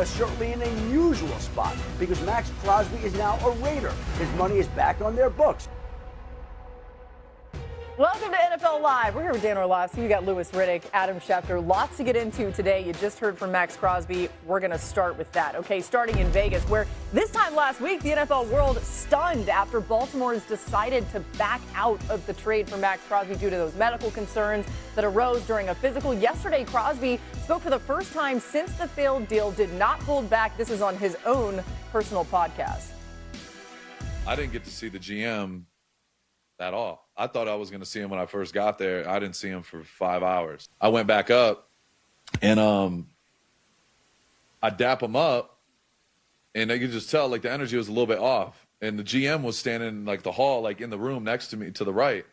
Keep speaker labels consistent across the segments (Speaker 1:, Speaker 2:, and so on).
Speaker 1: Certainly an unusual spot because Maxx Crosby is now a Raider. His money is back on their books.
Speaker 2: Welcome to NFL Live. We're here with Dan Orlovsky. We got Louis Riddick, Adam Schefter. Lots to get into today. You just heard from Maxx Crosby. We're going to start with that. Okay, starting in Vegas, where this time last week, the NFL world stunned after Baltimore has decided to back out of the trade for Maxx Crosby due to those medical concerns that arose during a physical. Yesterday, Crosby spoke for the first time since the failed deal, did not hold back. This is on his own personal podcast.
Speaker 3: I didn't get to see the GM at all. I thought I was going to see him when I first got there. I didn't see him for 5 hours. I went back up and I dap him up, and I could just tell like the energy was a little bit off. And the GM was standing in like the hall, like in the room next to me to the right.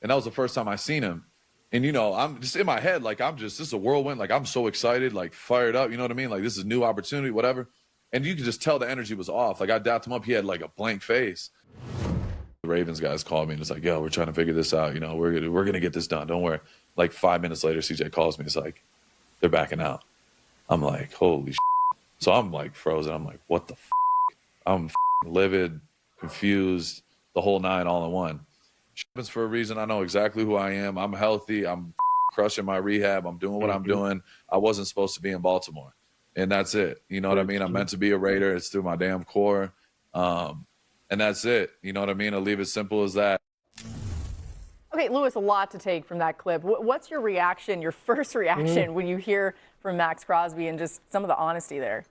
Speaker 3: And that was the first time I seen him. And, you know, I'm just in my head, like this is a whirlwind. Like I'm so excited, like fired up. You know what I mean? Like this is a new opportunity, whatever. And you could just tell the energy was off. Like I dapped him up. He had like a blank face. The Ravens guys called me and it's like, yo, we're trying to figure this out. You know, we're gonna get this done. Don't worry. Like 5 minutes later, CJ calls me. It's like, they're backing out. I'm like, holy shit. So I'm like frozen. I'm like, what the f***? I'm livid, confused, the whole nine all in one. Shit happens for a reason. I know exactly who I am. I'm healthy. I'm crushing my rehab. I'm doing what I'm doing. I wasn't supposed to be in Baltimore. And that's it. You know what I mean? I'm meant to be a Raider. It's through my damn core. And that's it. You know what I mean? I'll leave it simple as that.
Speaker 2: Okay, Louis, a lot to take from that clip. What's your reaction, your first reaction when you hear from Maxx Crosby and just some of the honesty there?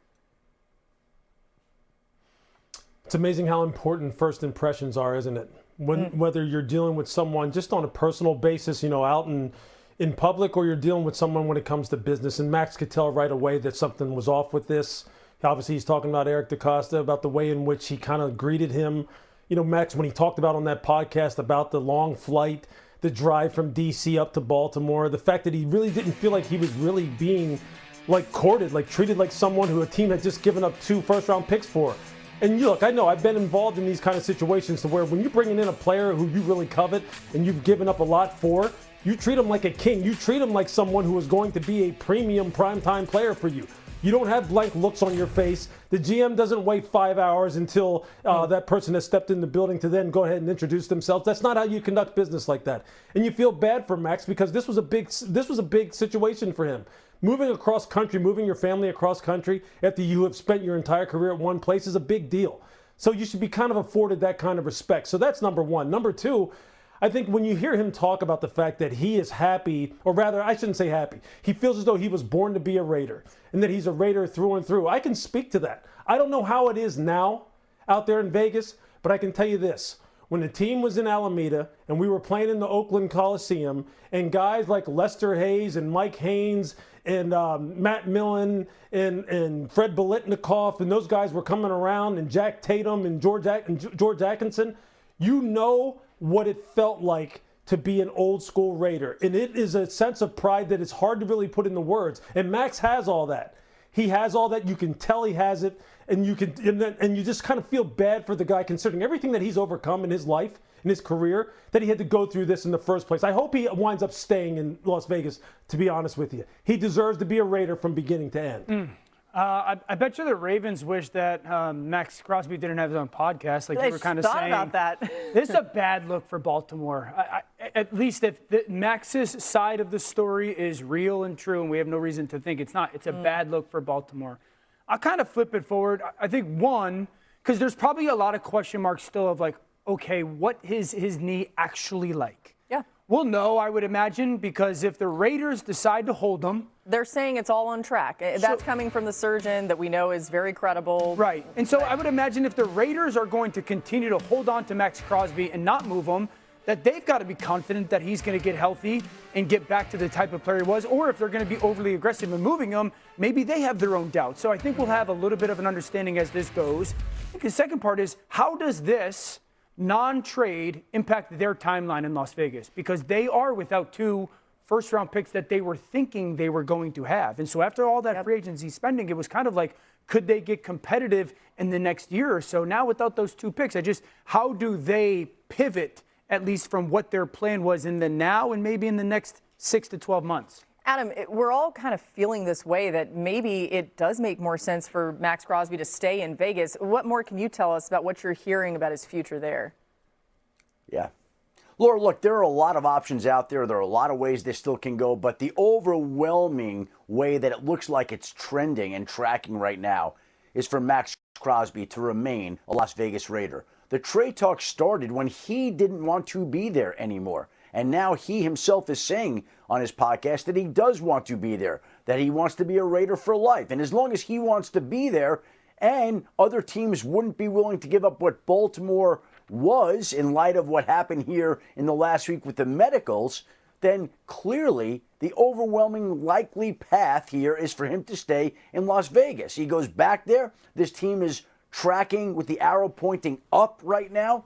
Speaker 4: It's amazing how important first impressions are, isn't it? Whether you're dealing with someone just on a personal basis, you know, out in public, or you're dealing with someone when it comes to business. And Max could tell right away that something was off with this. Obviously, he's talking about Eric DaCosta, about the way in which he kind of greeted him. You know, Max, when he talked about on that podcast about the long flight, the drive from D.C. up to Baltimore, the fact that he really didn't feel like he was really being, like, courted, like treated like someone who a team had just given up 2 first-round picks for. And look, I know I've been involved in these kind of situations to where when you're bringing in a player who you really covet and you've given up a lot for, you treat him like a king. You treat him like someone who is going to be a premium primetime player for you. You don't have blank looks on your face. The GM doesn't wait 5 hours until that person has stepped in the building to then go ahead and introduce themselves. That's not how you conduct business like that. And you feel bad for Max because this was a big situation for him. Moving across country, moving your family across country after you have spent your entire career at one place is a big deal. So you should be kind of afforded that kind of respect. So that's number one. Number two, I think when you hear him talk about the fact that he is happy, or rather, I shouldn't say happy, he feels as though he was born to be a Raider and that he's a Raider through and through. I can speak to that. I don't know how it is now out there in Vegas, but I can tell you this. When the team was in Alameda and we were playing in the Oakland Coliseum and guys like Lester Hayes and Mike Haynes and Matt Millen and Fred Biletnikoff and those guys were coming around, and Jack Tatum and George Atkinson, you know what it felt like to be an old school Raider. And it is a sense of pride that is hard to really put into words. And Max has all that. He has all that. You can tell he has it. And you just kind of feel bad for the guy considering everything that he's overcome in his life, in his career, that he had to go through this in the first place. I hope he winds up staying in Las Vegas, to be honest with you. He deserves to be a Raider from beginning to end.
Speaker 5: I bet you the Ravens wish that Maxx Crosby didn't have his own podcast, like you were kind of saying.
Speaker 2: About that.
Speaker 5: This is a bad look for Baltimore. At least if Max's side of the story is real and true, and we have no reason to think it's not, it's a bad look for Baltimore. I'll kind of flip it forward. I think one, because there's probably a lot of question marks still of like, okay, what is his knee actually like? Yeah. We'll know, I would imagine, because if the Raiders decide to hold him.
Speaker 2: They're saying it's all on track. That's coming from the surgeon that we know is very credible.
Speaker 5: Right. And so I would imagine if the Raiders are going to continue to hold on to Maxx Crosby and not move him, that they've got to be confident that he's going to get healthy and get back to the type of player he was. Or if they're going to be overly aggressive in moving him, maybe they have their own doubts. So I think we'll have a little bit of an understanding as this goes. I think the second part is, how does this non-trade impact their timeline in Las Vegas? Because they are without 2 first-round picks that they were thinking they were going to have. And so after all that free agency spending, it was kind of like, could they get competitive in the next year or so? Now without those 2 picks, how do they pivot, at least from what their plan was in the now and maybe in the next 6 to 12 months?
Speaker 2: Adam, we're all kind of feeling this way that maybe it does make more sense for Maxx Crosby to stay in Vegas. What more can you tell us about what you're hearing about his future there?
Speaker 1: Yeah. Laura, look, there are a lot of options out there. There are a lot of ways this still can go, but the overwhelming way that it looks like it's trending and tracking right now is for Maxx Crosby to remain a Las Vegas Raider. The trade talk started when he didn't want to be there anymore. And now he himself is saying on his podcast that he does want to be there, that he wants to be a Raider for life. And as long as he wants to be there and other teams wouldn't be willing to give up what Baltimore was in light of what happened here in the last week with the medicals, then clearly the overwhelming likely path here is for him to stay in Las Vegas. He goes back there. This team is tracking with the arrow pointing up right now.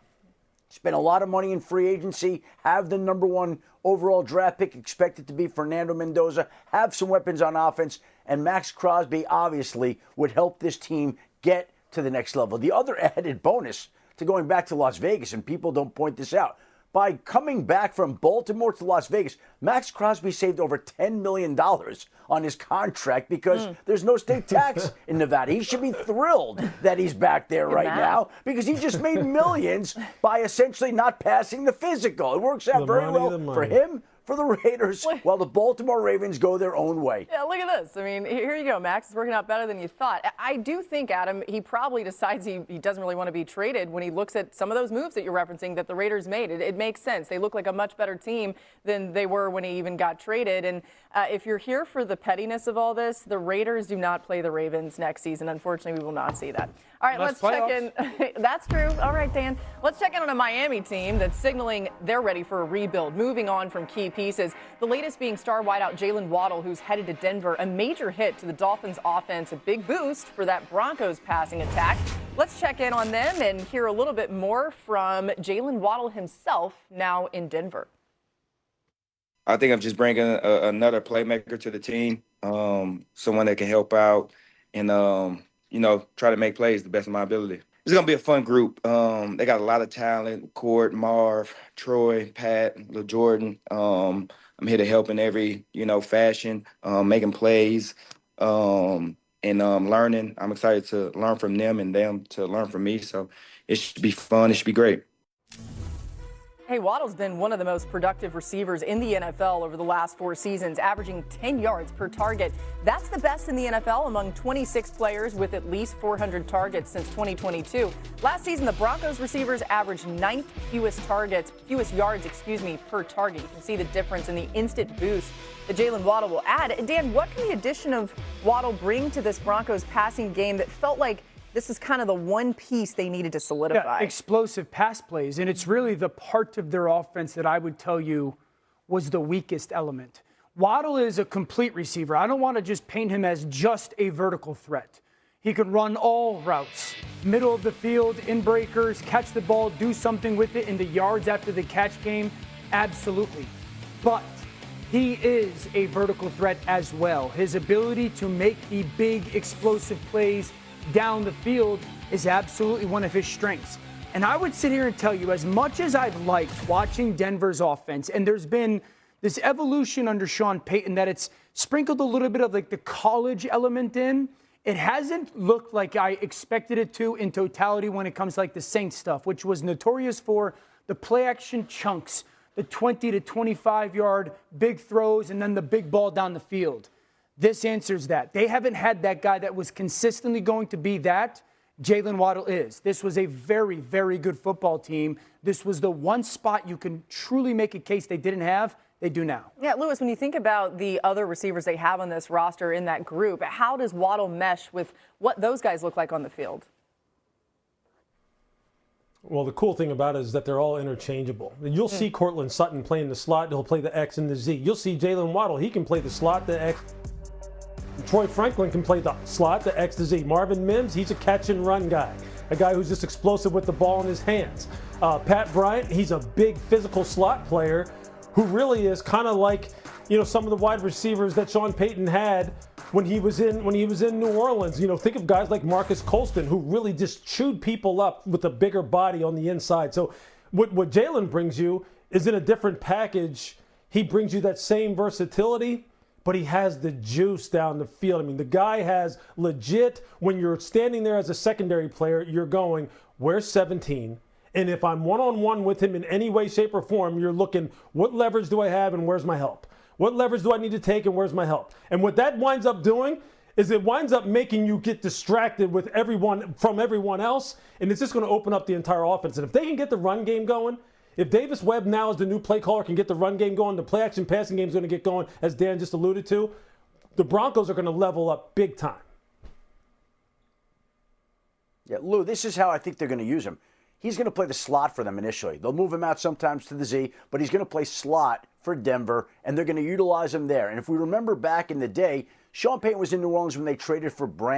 Speaker 1: Spent a lot of money in free agency, have the #1 overall draft pick expected to be Fernando Mendoza, have some weapons on offense, and Maxx Crosby obviously would help this team get to the next level. The other added bonus to going back to Las Vegas, and people don't point this out, by coming back from Baltimore to Las Vegas, Maxx Crosby saved over $10 million on his contract because there's no state tax in Nevada. He should be thrilled that he's back there right now because he just made millions by essentially not passing the physical. It works out very well for him, for the Raiders, while the Baltimore Ravens go their own way.
Speaker 2: Yeah, look at this. I mean, here you go, Max. It's working out better than you thought. I do think, Adam, he probably decides he doesn't really want to be traded when he looks at some of those moves that you're referencing that the Raiders made. It makes sense. They look like a much better team than they were when he even got traded. And if you're here for the pettiness of all this, the Raiders do not play the Ravens next season. Unfortunately, we will not see that. All right, let's check in. That's true. All right, Dan. Let's check in on a Miami team that's signaling they're ready for a rebuild, moving on from key pieces. The latest being star wideout Jalen Waddle, who's headed to Denver, a major hit to the Dolphins' offense, a big boost for that Broncos passing attack. Let's check in on them and hear a little bit more from Jalen Waddle himself now in Denver.
Speaker 6: I think I'm just bringing another playmaker to the team, someone that can help out and, try to make plays the best of my ability. It's going to be a fun group. They got a lot of talent, Court, Marv, Troy, Pat, Lil Jordan. I'm here to help in every, fashion, making plays and learning. I'm excited to learn from them and them to learn from me. So it should be fun. It should be great.
Speaker 2: Hey, Waddle's been one of the most productive receivers in the NFL over the last 4 seasons, averaging 10 yards per target. That's the best in the NFL among 26 players with at least 400 targets since 2022. Last season, the Broncos receivers averaged 9th fewest yards, per target. You can see the difference in the instant boost that Jalen Waddle will add. And Dan, what can the addition of Waddle bring to this Broncos passing game that felt like this is kind of the one piece they needed to solidify?
Speaker 5: Yeah, explosive pass plays, and it's really the part of their offense that I would tell you was the weakest element. Waddle is a complete receiver. I don't want to just paint him as just a vertical threat. He can run all routes, middle of the field, in breakers, catch the ball, do something with it in the yards after the catch game, absolutely. But he is a vertical threat as well. His ability to make the big explosive plays down the field is absolutely one of his strengths. And I would sit here and tell you, as much as I've liked watching Denver's offense, and there's been this evolution under Sean Payton that it's sprinkled a little bit of like the college element in, it hasn't looked like I expected it to in totality when it comes to like the Saints stuff, which was notorious for the play action chunks, the 20 to 25 yard big throws, and then the big ball down the field. This answers that. They haven't had that guy that was consistently going to be that. Jalen Waddle is. This was a very, very good football team. This was the one spot you can truly make a case they didn't have. They do now.
Speaker 2: Yeah, Lewis, when you think about the other receivers they have on this roster in that group, how does Waddle mesh with what those guys look like on the field?
Speaker 4: Well, the cool thing about it is that they're all interchangeable. You'll see Cortland Sutton playing the slot. He'll play the X and the Z. You'll see Jalen Waddle. He can play the slot, the X. Troy Franklin can play the slot, the X to Z. Marvin Mims, he's a catch and run guy, a guy who's just explosive with the ball in his hands. Pat Bryant, he's a big physical slot player who really is kind of like, some of the wide receivers that Sean Payton had when he was in New Orleans. Think of guys like Marcus Colston, who really just chewed people up with a bigger body on the inside. So what Jalen brings you is in a different package. He brings you that same versatility, but he has the juice down the field. I mean, the guy has legit, when you're standing there as a secondary player, you're going, where's 17? And if I'm one-on-one with him in any way, shape, or form, you're looking, what leverage do I have and where's my help? What leverage do I need to take and where's my help? And what that winds up doing is it winds up making you get distracted with everyone from everyone else, and it's just going to open up the entire offense. And if they can get the run game going, if Davis Webb now as the new play caller can get the run game going, the play action passing game is going to get going, as Dan just alluded to, the Broncos are going to level up big time.
Speaker 1: Yeah, Lou, this is how I think they're going to use him. He's going to play the slot for them initially. They'll move him out sometimes to the Z, but he's going to play slot for Denver, and they're going to utilize him there. And if we remember back in the day, Sean Payton was in New Orleans when they traded for Brand.